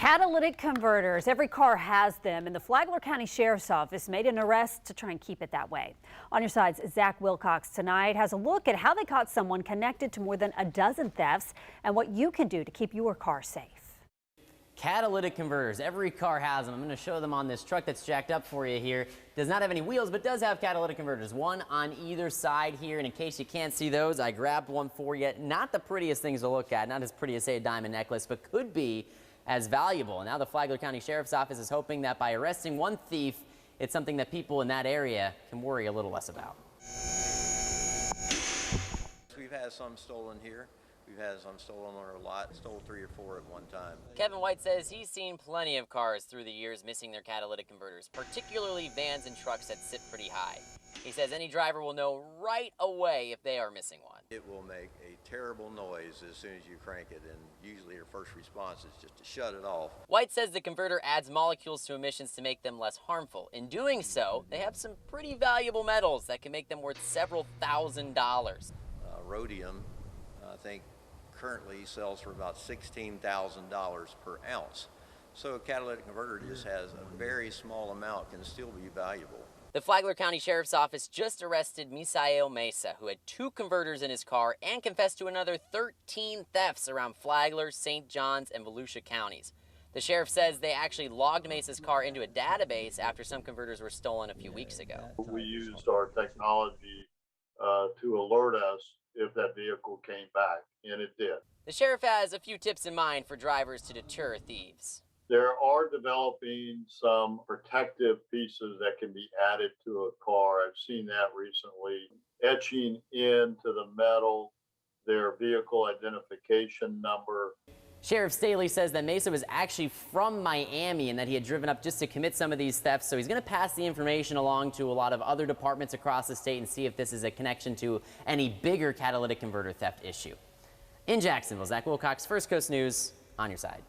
Catalytic converters. Every car has them, and the Flagler County Sheriff's Office made an arrest to try and keep it that way. On your side's Zach Wilcox tonight has a look at how they caught someone connected to more than a dozen thefts and what you can do to keep your car safe. Catalytic converters. Every car has them. I'm going to show them on this truck that's jacked up for you here. Does not have any wheels, but does have catalytic converters. One on either side here. And in case you can't see those, I grabbed one for you. Not the prettiest things to look at. Not as pretty as, say, a diamond necklace, but could be as valuable. And now the Flagler County Sheriff's Office is hoping that by arresting one thief, it's something that people in that area can worry a little less about. We've had some stolen here. We've had some stolen on our lot. Stole 3 or 4 at one time. Kevin White says he's seen plenty of cars through the years missing their catalytic converters, particularly vans and trucks that sit pretty high. He says any driver will know right away if they are missing one. It will make a terrible noise as soon as you crank it, and usually your first response is just to shut it off. White says the converter adds molecules to emissions to make them less harmful. In doing so, they have some pretty valuable metals that can make them worth several $1,000s. Rhodium, I think, currently sells for about $16,000 per ounce. So a catalytic converter just has a very small amount, can still be valuable. The Flagler County Sheriff's Office just arrested Misael Mesa, who had 2 converters in his car and confessed to another 13 thefts around Flagler, St. Johns, and Volusia counties. The sheriff says they actually logged Mesa's car into a database after some converters were stolen a few weeks ago. We used our technology to alert us if that vehicle came back, and it did. The sheriff has a few tips in mind for drivers to deter thieves. There are developing some protective pieces that can be added to a car. I've seen that recently. Etching into the metal their vehicle identification number. Sheriff Staley says that Mesa was actually from Miami and that he had driven up just to commit some of these thefts. So he's going to pass the information along to a lot of other departments across the state and see if this is a connection to any bigger catalytic converter theft issue. In Jacksonville, Zach Wilcox, First Coast News, on your side.